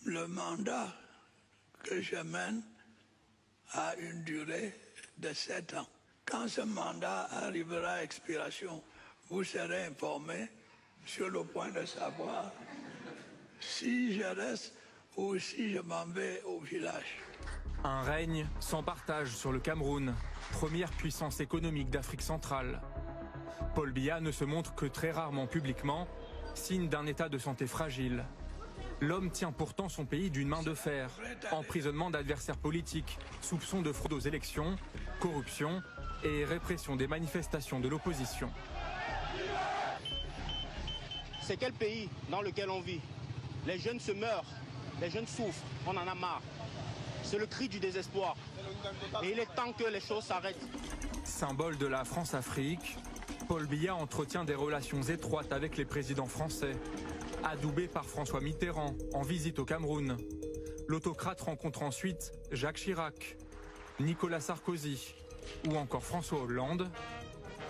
le mandat que je mène a une durée de 7 ans. Quand ce mandat arrivera à expiration, vous serez informés sur le point de savoir si je reste ou si je m'en vais au village. Un règne sans partage sur le Cameroun, première puissance économique d'Afrique centrale. Paul Biya ne se montre que très rarement publiquement, signe d'un état de santé fragile. L'homme tient pourtant son pays d'une main de fer. Emprisonnement d'adversaires politiques, soupçons de fraude aux élections, corruption et répression des manifestations de l'opposition. C'est quel pays dans lequel on vit? Les jeunes se meurent, les jeunes souffrent, on en a marre. C'est le cri du désespoir. Et il est temps que les choses s'arrêtent. Symbole de la France-Afrique, Paul Biya entretient des relations étroites avec les présidents français. Adoubé par François Mitterrand en visite au Cameroun. L'autocrate rencontre ensuite Jacques Chirac, Nicolas Sarkozy ou encore François Hollande.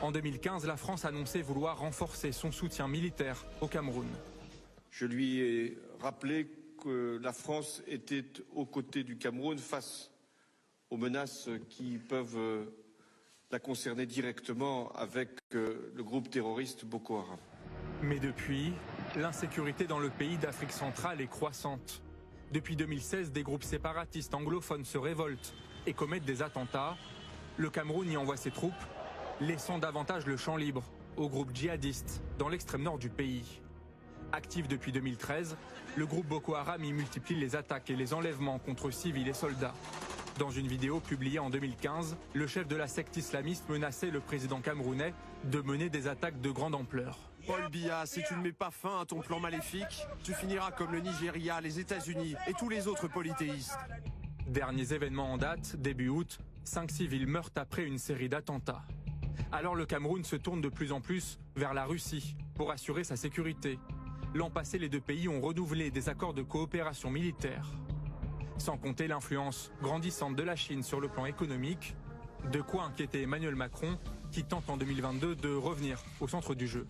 En 2015, la France annonçait vouloir renforcer son soutien militaire au Cameroun. Je lui ai rappelé que la France était aux côtés du Cameroun face aux menaces qui peuvent la concerner directement avec le groupe terroriste Boko Haram. Mais depuis, l'insécurité dans le pays d'Afrique centrale est croissante. Depuis 2016, des groupes séparatistes anglophones se révoltent et commettent des attentats. Le Cameroun y envoie ses troupes, laissant davantage le champ libre aux groupes djihadistes dans l'extrême nord du pays. Actif depuis 2013, le groupe Boko Haram y multiplie les attaques et les enlèvements contre civils et soldats. Dans une vidéo publiée en 2015, le chef de la secte islamiste menaçait le président camerounais de mener des attaques de grande ampleur. Paul Biya, si tu ne mets pas fin à ton plan maléfique, tu finiras comme le Nigeria, les États-Unis et tous les autres polythéistes. Derniers événements en date, début août, 5 civils meurent après une série d'attentats. Alors le Cameroun se tourne de plus en plus vers la Russie pour assurer sa sécurité. L'an passé, les deux pays ont renouvelé des accords de coopération militaire. Sans compter l'influence grandissante de la Chine sur le plan économique, de quoi inquiéter Emmanuel Macron, qui tente en 2022 de revenir au centre du jeu.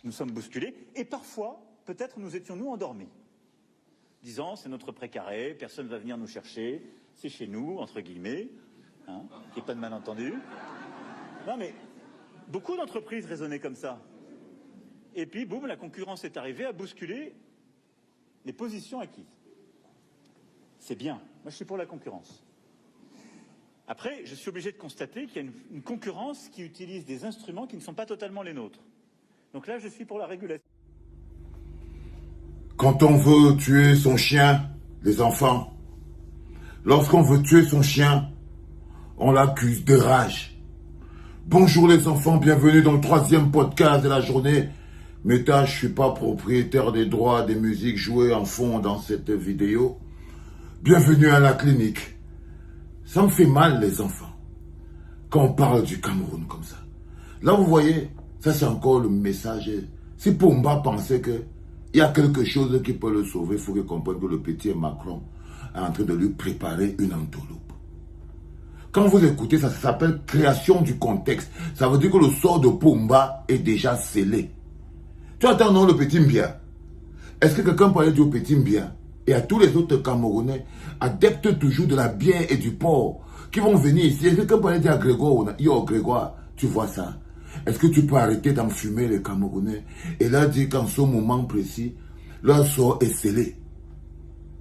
Nous sommes bousculés et parfois, peut-être nous étions-nous endormis, disant c'est notre précaré, personne ne va venir nous chercher, c'est chez nous, entre guillemets, qu'il n'y ait pas de malentendu. Non mais, beaucoup d'entreprises raisonnaient comme ça. Et puis, boum, la concurrence est arrivée à bousculer les positions acquises. C'est bien, moi je suis pour la concurrence. Après, je suis obligé de constater qu'il y a une concurrence qui utilise des instruments qui ne sont pas totalement les nôtres. Donc là, je suis pour la régulation. Quand on veut tuer son chien, les enfants, lorsqu'on veut tuer son chien, on l'accuse de rage. Bonjour les enfants, bienvenue dans le 3e podcast de la journée. Mais je ne suis pas propriétaire des droits des musiques jouées en fond dans cette vidéo. Bienvenue à la clinique. Ça me fait mal les enfants, quand on parle du Cameroun comme ça. Là vous voyez, ça c'est encore le message. Si Pomba pensait qu'il y a quelque chose qui peut le sauver, il faut qu'il comprenne que le petit Macron est en train de lui préparer une entourloupe. Quand vous écoutez ça, ça s'appelle création du contexte. Ça veut dire que le sort de Pomba est déjà scellé. Tu entends non le petit Mbia? Est-ce que quelqu'un parlait du petit Mbia? Et à tous les autres Camerounais, adeptes toujours de la bière et du porc, qui vont venir ici. Est-ce que quelqu'un parlait à Grégoire? Yo Grégoire, tu vois ça? Est-ce que tu peux arrêter d'enfumer les Camerounais? Et là dire qu'en ce moment précis, leur sort est scellé.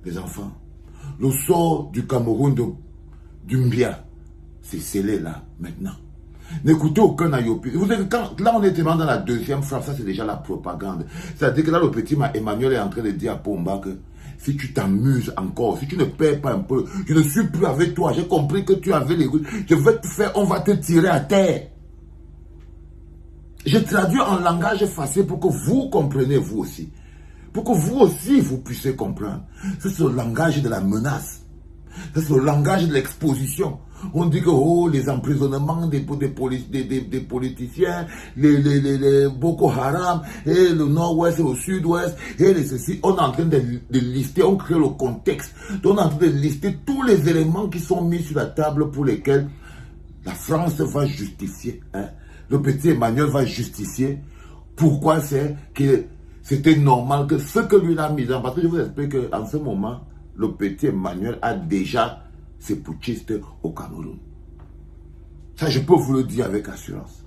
Les enfants, le sort du Cameroun du Mbia, c'est scellé là, maintenant. N'écoutez aucun Ayopi. Vous savez, là on est dans la 2e phrase, ça c'est déjà la propagande. C'est-à-dire que là le petit Emmanuel est en train de dire à Pomba que si tu t'amuses encore, si tu ne perds pas un peu, je ne suis plus avec toi, j'ai compris que tu avais les rues, je vais te faire, on va te tirer à terre. Je traduis en langage facile pour que vous compreniez vous aussi. Pour que vous aussi vous puissiez comprendre. C'est le langage de la menace. C'est le langage de l'exposition. On dit que oh, les emprisonnements des politiciens, les Boko Haram, et le nord-ouest et le sud-ouest, et les ceci, on est en train de lister, on crée le contexte. On est en train de lister tous les éléments qui sont mis sur la table pour lesquels la France va justifier. Le petit Emmanuel va justifier pourquoi c'est que c'était normal que ce que lui a mis en... Parce que je vous explique qu'en ce moment, le petit Emmanuel a déjà ses putschistes au Cameroun. Ça, je peux vous le dire avec assurance.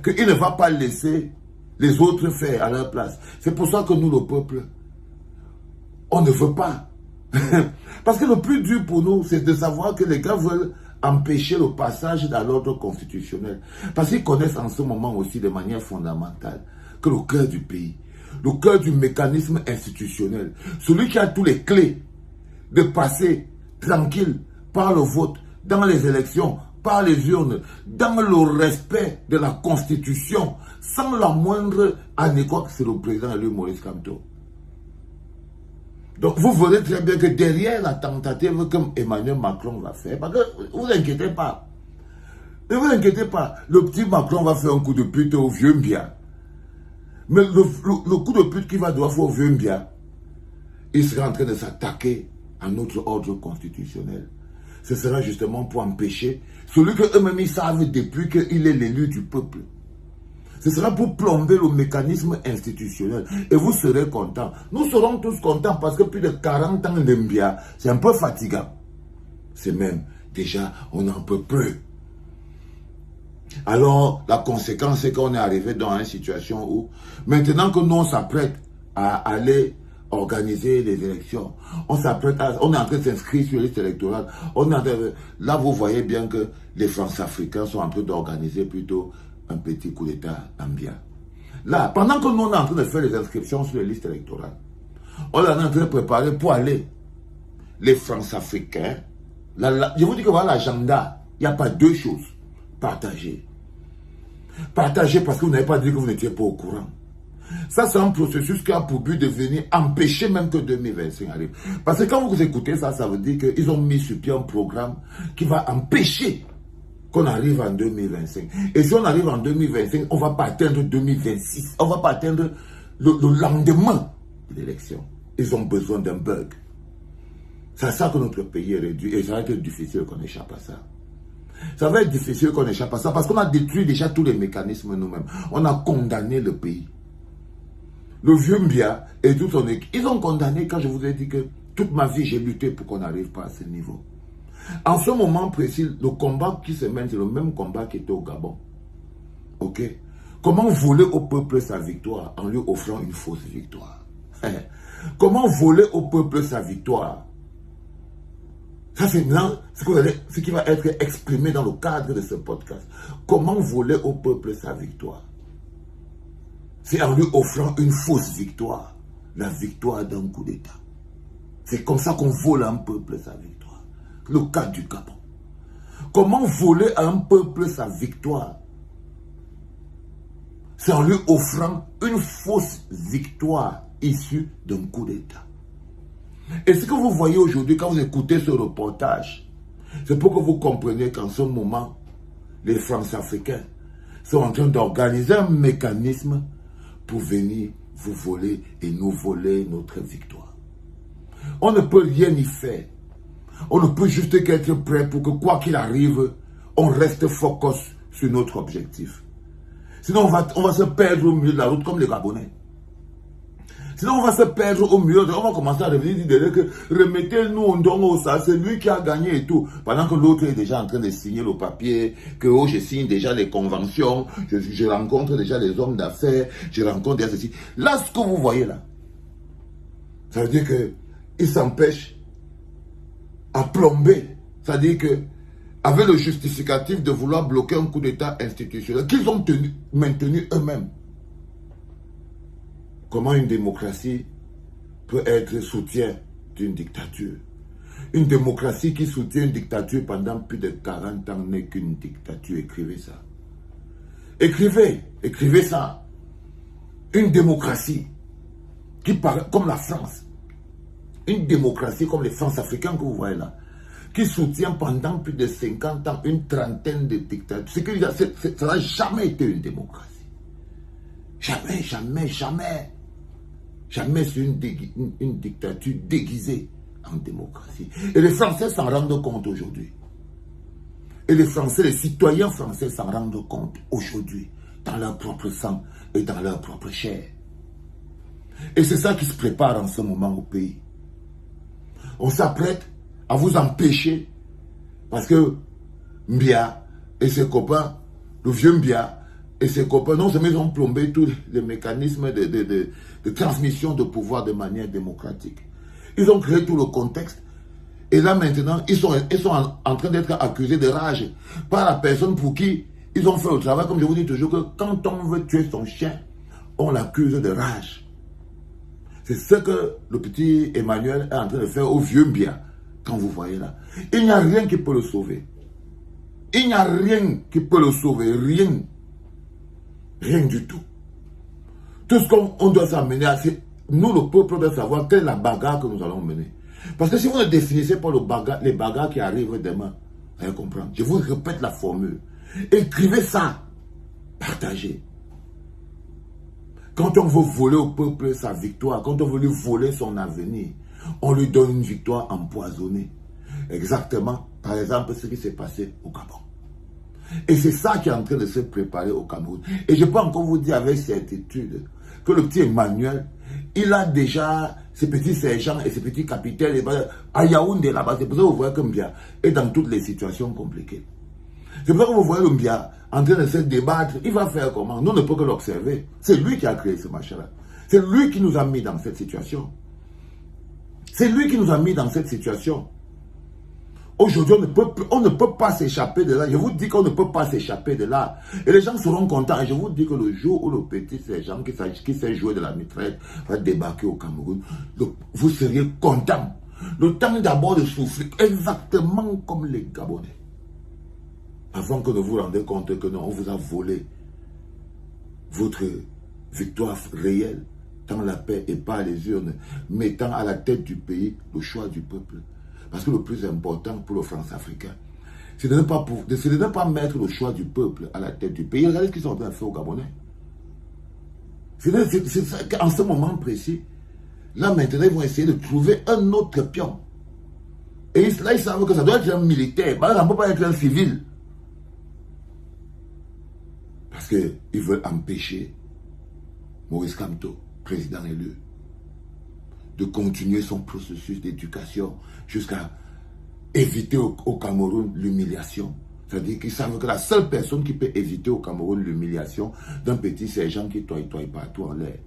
Qu'il ne va pas laisser les autres faire à leur place. C'est pour ça que nous, le peuple, on ne veut pas. Parce que le plus dur pour nous, c'est de savoir que les gars veulent empêcher le passage dans l'ordre constitutionnel. Parce qu'ils connaissent en ce moment aussi de manière fondamentale que le cœur du pays, le cœur du mécanisme institutionnel, celui qui a tous les clés de passer tranquille par le vote, dans les élections, par les urnes, dans le respect de la Constitution, sans la moindre anécoque, c'est le président élu Maurice Kamto. Donc vous verrez très bien que derrière la tentative que Emmanuel Macron va faire, parce que vous inquiétez pas, ne vous inquiétez pas, le petit Macron va faire un coup de pute au vieux Mbia. Mais le coup de pute qu'il va devoir faire au vieux Mbia, il sera en train de s'attaquer à notre ordre constitutionnel. Ce sera justement pour empêcher celui qu'eux-mêmes ils savent depuis qu'il est l'élu du peuple. Ce sera pour plomber le mécanisme institutionnel. Et vous serez contents. Nous serons tous contents parce que plus de 40 ans d'Embia, c'est un peu fatigant. C'est même, déjà, on n'en peut plus. Alors, la conséquence, c'est qu'on est arrivé dans une situation où, maintenant que nous, on s'apprête à aller organiser les élections, on est en train de s'inscrire sur les listes électorales. Là, vous voyez bien que les France-Africains sont en train d'organiser plutôt un petit coup d'État ambient. Là, pendant que nous, on est en train de faire les inscriptions sur les listes électorales, on est en train de préparer pour aller les France-Africains. Je vous dis que voilà l'agenda. Il n'y a pas deux choses. Partager. Partager parce que vous n'avez pas dit que vous n'étiez pas au courant. Ça, c'est un processus qui a pour but de venir empêcher même que 2025 arrive. Parce que quand vous écoutez ça, ça veut dire qu'ils ont mis sur pied un programme qui va empêcher qu'on arrive en 2025. Et si on arrive en 2025, on ne va pas atteindre 2026. On ne va pas atteindre le lendemain de l'élection. Ils ont besoin d'un bug. C'est à ça que notre pays est réduit. Et ça va être difficile qu'on échappe à ça. Ça va être difficile qu'on échappe à ça parce qu'on a détruit déjà tous les mécanismes nous-mêmes. On a condamné le pays. Le vieux Mbia et toute son équipe, ils ont condamné quand je vous ai dit que toute ma vie j'ai lutté pour qu'on n'arrive pas à ce niveau. En ce moment précis, le combat qui se mène, c'est le même combat qui était au Gabon. Ok? Comment voler au peuple sa victoire en lui offrant une fausse victoire? Comment voler au peuple sa victoire? Ça, c'est ce qui va être exprimé dans le cadre de ce podcast. Comment voler au peuple sa victoire? C'est en lui offrant une fausse victoire. La victoire d'un coup d'État. C'est comme ça qu'on vole à un peuple sa victoire. Le cas du Gabon. Comment voler à un peuple sa victoire? C'est en lui offrant une fausse victoire issue d'un coup d'État. Et ce que vous voyez aujourd'hui quand vous écoutez ce reportage, c'est pour que vous compreniez qu'en ce moment, les France-Africains sont en train d'organiser un mécanisme pour venir vous voler et nous voler notre victoire. On ne peut rien y faire. On ne peut juste qu'être prêt pour que quoi qu'il arrive, on reste focus sur notre objectif. Sinon, on va se perdre au milieu de la route comme les Gabonais. Sinon, on va se perdre au milieu, on va commencer à revenir dire que remettez-nous un don au ça, c'est lui qui a gagné et tout. Pendant que l'autre est déjà en train de signer le papier, que oh, je signe déjà les conventions, je rencontre déjà les hommes d'affaires, je rencontre déjà ceci. Là, ce que vous voyez là, ça veut dire qu'il s'empêche à plomber. C'est-à-dire que, avec le justificatif de vouloir bloquer un coup d'État institutionnel qu'ils ont maintenu eux-mêmes. Comment une démocratie peut être soutien d'une dictature? Une démocratie qui soutient une dictature pendant plus de 40 ans n'est qu'une dictature. Écrivez ça. Écrivez ça. Une démocratie qui parle comme la France. Une démocratie comme les France-Africains que vous voyez là, qui soutient pendant plus de 50 ans une trentaine de dictatures. Ça n'a jamais été une démocratie. Jamais, jamais, jamais. Jamais c'est une dictature déguisée en démocratie. Et les Français s'en rendent compte aujourd'hui. Et les Français, les citoyens français s'en rendent compte aujourd'hui, dans leur propre sang et dans leur propre chair. Et c'est ça qui se prépare en ce moment au pays. On s'apprête à vous empêcher parce que Mbia et ses copains, le vieux Mbia et ses copains, non seulement ils ont plombé tous les mécanismes de transmission de pouvoir de manière démocratique. Ils ont créé tout le contexte. Et là maintenant, ils sont en train d'être accusés de rage par la personne pour qui ils ont fait le travail. Comme je vous dis toujours que quand on veut tuer son chien, on l'accuse de rage. C'est ce que le petit Emmanuel est en train de faire au vieux Mbia, quand vous voyez là. Il n'y a rien qui peut le sauver. Il n'y a rien qui peut le sauver, rien. Rien du tout. Tout ce qu'on doit s'amener à, c'est nous, le peuple, doit savoir quelle est la bagarre que nous allons mener. Parce que si vous ne définissez pas les bagarres qui arrivent demain, vous allez comprendre. Je vous répète la formule. Écrivez ça. Partagez. Quand on veut voler au peuple sa victoire, quand on veut lui voler son avenir, on lui donne une victoire empoisonnée. Exactement, par exemple, ce qui s'est passé au Gabon. Et c'est ça qui est en train de se préparer au Cameroun. Et je peux encore vous dire avec certitude que le petit Emmanuel, il a déjà ses petits sergents et ses petits capitaines à Yaoundé là-bas. C'est pour ça que vous voyez que Mbia est dans toutes les situations compliquées. C'est pour ça que vous voyez le Mbia en train de se débattre. Il va faire comment? Nous ne pouvons que l'observer. C'est lui qui a créé ce machin-là. C'est lui qui nous a mis dans cette situation. C'est lui qui nous a mis dans cette situation. Aujourd'hui, on ne peut pas s'échapper de là. Je vous dis qu'on ne peut pas s'échapper de là. Et les gens seront contents. Et je vous dis que le jour où le petit sergent qui sait jouer de la mitraille va débarquer au Cameroun, vous seriez contents. Le temps d'abord de souffrir, exactement comme les Gabonais. Avant que vous vous rendiez compte que non, on vous a volé votre victoire réelle, dans la paix et pas les urnes, mettant à la tête du pays le choix du peuple. Parce que le plus important pour le France-Africain, c'est de ne pas mettre le choix du peuple à la tête du pays. Regardez ce qu'ils sont en train de faire aux Gabonais. C'est en ce moment précis, là maintenant, ils vont essayer de trouver un autre pion. Et là, ils savent que ça doit être un militaire. Ça ne peut pas être un civil. Parce qu'ils veulent empêcher Maurice Kamto, président élu, de continuer son processus d'éducation jusqu'à éviter au Cameroun l'humiliation. C'est-à-dire qu'ils savent que la seule personne qui peut éviter au Cameroun l'humiliation d'un petit sergent qui toille partout en l'air,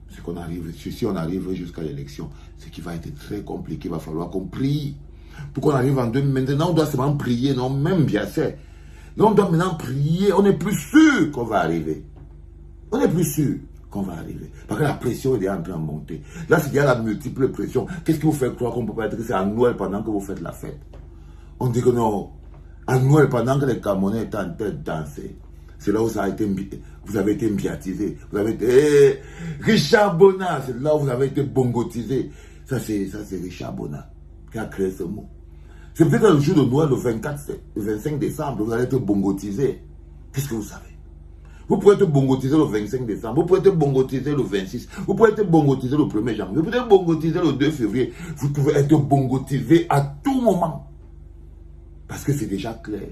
c'est qu'on arrive, si on arrive jusqu'à l'élection, ce qui va être très compliqué, il va falloir qu'on prie. Pour qu'on arrive en 2000, maintenant on doit seulement prier, non, même bien c'est. Donc on doit maintenant prier, on n'est plus sûr qu'on va arriver. On n'est plus sûr qu'on va arriver. Parce que la pression est déjà en train de monter. Là, c'est déjà la multiple pression. Qu'est-ce qui vous fait croire qu'on ne peut pas être ici à Noël pendant que vous faites la fête? On dit que non. À Noël, pendant que les Camerounais étaient en train de danser, c'est là où vous avez été mbiatisé. Vous avez été Richard Bona, c'est là où vous avez été bongotisé. Ça, c'est Richard Bona qui a créé ce mot. C'est peut-être le jour de Noël, le 25 décembre, vous allez être bongotisé. Qu'est-ce que vous savez? Vous pouvez être bongotisé le 25 décembre, vous pouvez être bongotisé le 26, vous pouvez être bongotisé le 1er janvier, vous pouvez être bongotisé le 2 février. Vous pouvez être bongotisé à tout moment. Parce que c'est déjà clair.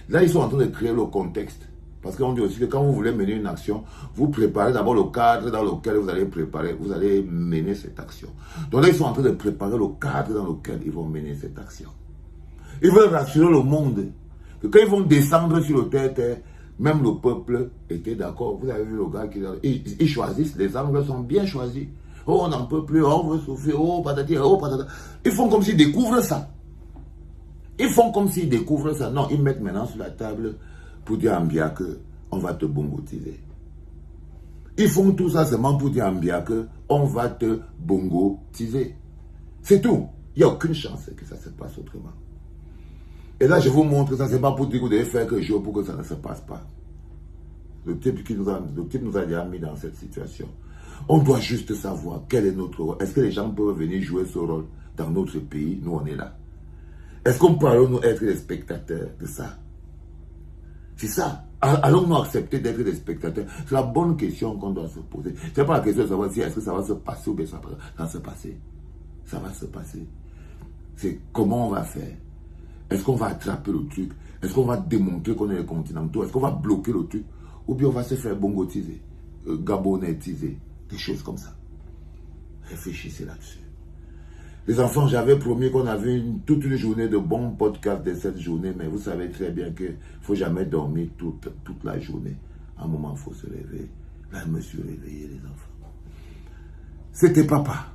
Là, ils sont en train de créer le contexte. Parce qu'on dit aussi que quand vous voulez mener une action, vous préparez d'abord le cadre dans lequel vous allez mener cette action. Donc là, ils sont en train de préparer le cadre dans lequel ils vont mener cette action. Ils veulent rassurer le monde que quand ils vont descendre sur le terre, même le peuple était d'accord. Vous avez vu le gars ils choisissent, les angles sont bien choisis. Oh, on n'en peut plus, oh, on veut souffler, oh, patati, oh, patata. Ils font comme s'ils découvrent ça. Ils font comme s'ils découvrent ça. Non, ils mettent maintenant sur la table pour dire à Mbia que on va te bongotiser. Ils font tout ça seulement pour dire à Mbia que on va te bongotiser. C'est tout. Il n'y a aucune chance que ça se passe autrement. Et là, je vous montre ça, c'est pas pour dire que vous devez faire quelque chose pour que ça ne se passe pas. Le type nous a déjà mis dans cette situation. On doit juste savoir quel est notre rôle. Est-ce que les gens peuvent venir jouer ce rôle dans notre pays? Nous, on est là. Est-ce qu'on peut nous être des spectateurs de ça? C'est ça. Allons-nous accepter d'être des spectateurs? C'est la bonne question qu'on doit se poser. Ce n'est pas la question de savoir si est-ce que ça va se passer ou bien ça va se passer. Ça va se passer. C'est comment on va faire. Est-ce qu'on va attraper le truc? Est-ce qu'on va démontrer qu'on est les continentaux? Est-ce qu'on va bloquer le truc? Ou bien on va se faire bongotiser, gabonetiser? Des choses comme ça. Réfléchissez là-dessus. Les enfants, j'avais promis qu'on avait toute une journée de bons podcasts de cette journée, mais vous savez très bien qu'il ne faut jamais dormir toute la journée. À un moment, il faut se réveiller. Là, je me suis réveillé, les enfants. C'était papa.